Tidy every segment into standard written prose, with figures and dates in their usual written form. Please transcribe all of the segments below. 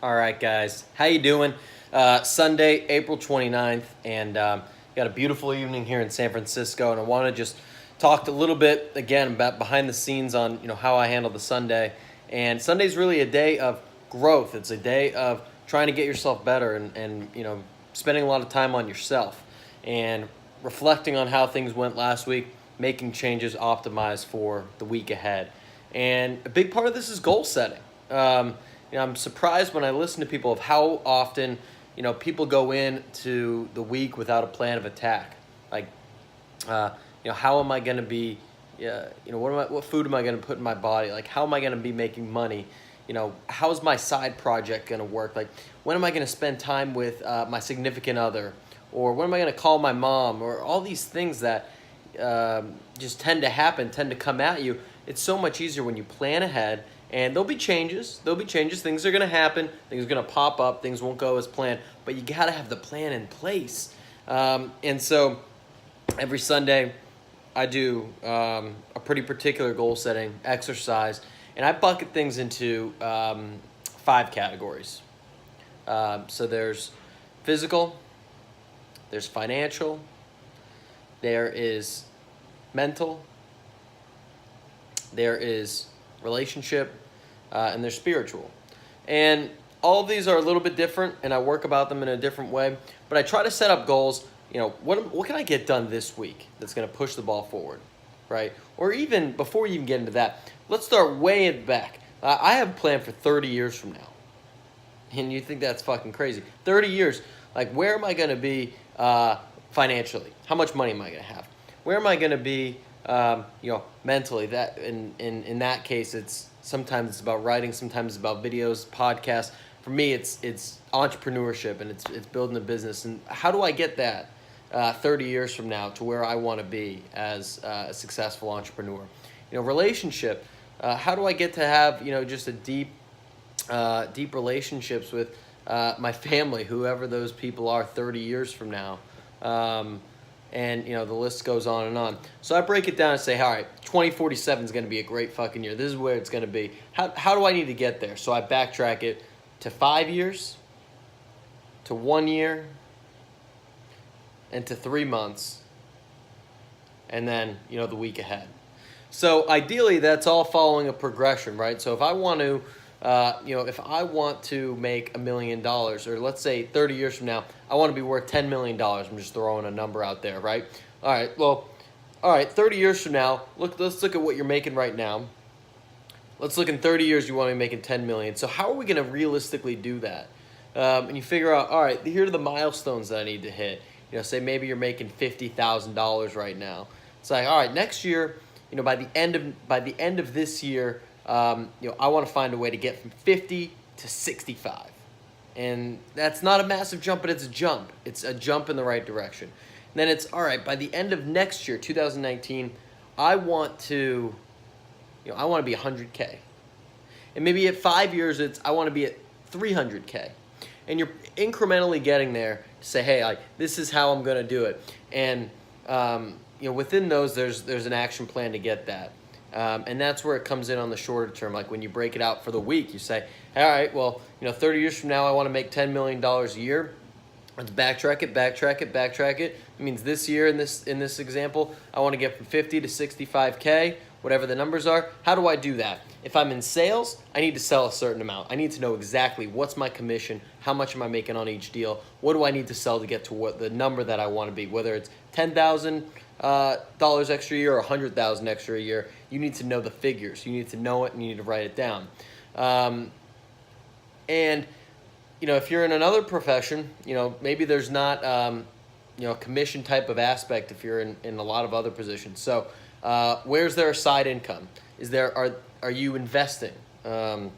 All right, guys. How you doing? Sunday, April 29th, and got a beautiful evening here in San Francisco, and I want to just talk a little bit, again, about behind the scenes on, how I handle the Sunday. And Sunday's really a day of growth. It's a day of trying to get yourself better and spending a lot of time on yourself and reflecting on how things went last week, making changes optimized for the week ahead. And a big part of this is goal setting. I'm surprised when I listen to people of how often, people go into the week without a plan of attack. Like, how am I going to be, what food am I going to put in my body? Like, how am I going to be making money? How's my side project going to work? Like, when am I going to spend time with my significant other? Or when am I going to call my mom? Or all these things that just tend to come at you. It's so much easier when you plan ahead. And there'll be changes. Things are going to happen. Things are going to pop up. Things won't go as planned. But you got to have the plan in place. And so every Sunday, I do a pretty particular goal-setting exercise. And I bucket things into 5 categories. So there's physical. There's financial. There is mental. There is relationship, and they're spiritual. And all of these are a little bit different, and I work about them in a different way. But I try to set up goals. What can I get done this week that's going to push the ball forward, right? Or even before you even get into that, let's start way in back. I have a plan for 30 years from now. And you think that's fucking crazy. 30 years, like where am I going to be financially? How much money am I going to have? Where am I going to be mentally? That in that case, sometimes it's about writing, sometimes it's about videos, podcasts. For me, it's entrepreneurship, and it's building a business. And how do I get that 30 years from now to where I want to be as a successful entrepreneur? Relationship. How do I get to have just a deep relationships with my family, whoever those people are, 30 years from now? And the list goes on and on. So I break it down and say, all right, 2047 is going to be a great fucking year. This is where it's going to be. How do I need to get there? So I backtrack it to 5 years, to 1 year, and to 3 months, and then the week ahead. So ideally, that's all following a progression, right? So if I want to make $1 million, or let's say 30 years from now, I want to be worth $10 million. I'm just throwing a number out there, right? All right, 30 years from now, let's look at what you're making right now. Let's look in 30 years, you want to be making $10 million. So how are we going to realistically do that? And you figure out, all right, here are the milestones that I need to hit. Say maybe you're making $50,000 right now. It's like, all right, next year, by the end of this year, I want to find a way to get from 50 to 65. And that's not a massive jump, but it's a jump. It's a jump in the right direction. And then it's, all right, by the end of next year, 2019, I want to be 100K. And maybe at 5 years, I want to be at 300K. And you're incrementally getting there to say, hey, this is how I'm going to do it. And, within those, there's an action plan to get that. And that's where it comes in on the shorter term. Like when you break it out for the week, you say, all right, well, 30 years from now, I want to make $10 million a year. Let's backtrack it. It means this year in this example, I want to get from 50 to 65K, whatever the numbers are. How do I do that? If I'm in sales, I need to sell a certain amount. I need to know exactly what's my commission, how much am I making on each deal, what do I need to sell to get to what the number that I want to be, whether it's $10,000 extra a year or $100,000 extra a year. You need to know the figures. You need to know it, and you need to write it down. If you're in another profession, maybe there's not a commission type of aspect if you're in a lot of other positions. So where's there a side income? Are you investing in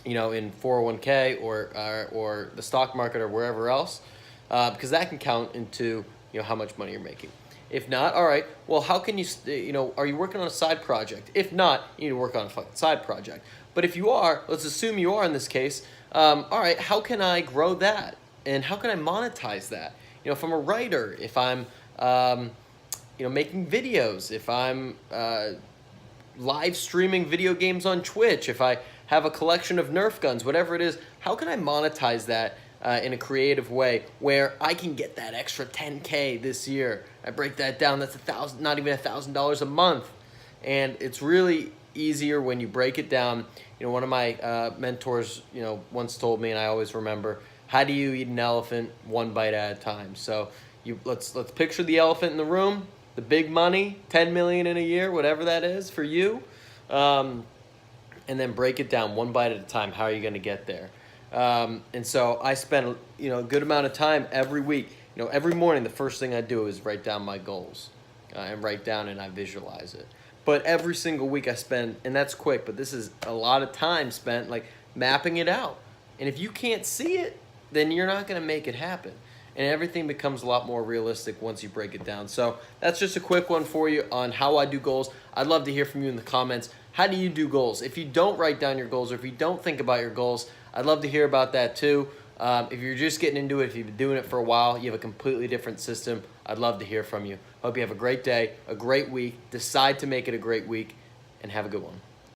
401k or the stock market or wherever else? Because that can count into how much money you're making. If not, all right, well, how can you, are you working on a side project? If not, you need to work on a fucking side project. But if you are, let's assume you are in this case, all right, how can I grow that? And how can I monetize that? If I'm a writer, if I'm, making videos, if I'm live streaming video games on Twitch, if I have a collection of Nerf guns, whatever it is. How can I monetize that in a creative way where I can get that extra 10K this year? I break that down. That's not even $1,000 a month, and it's really easier when you break it down. You know, one of my mentors, once told me, and I always remember, how do you eat an elephant one bite at a time? So let's picture the elephant in the room, the big money, 10 million in a year, whatever that is for you, and then break it down one bite at a time. How are you going to get there? And so I spend a good amount of time every week. Every morning the first thing I do is write down my goals, and write down and I visualize it. But every single week I spend, and that's quick, but this is a lot of time spent like mapping it out. And if you can't see it, then you're not going to make it happen. And everything becomes a lot more realistic once you break it down. So that's just a quick one for you on how I do goals. I'd love to hear from you in the comments. How do you do goals? If you don't write down your goals, or if you don't think about your goals, I'd love to hear about that too. If you're just getting into it, if you've been doing it for a while, you have a completely different system, I'd love to hear from you. Hope you have a great day, a great week. Decide to make it a great week, and have a good one.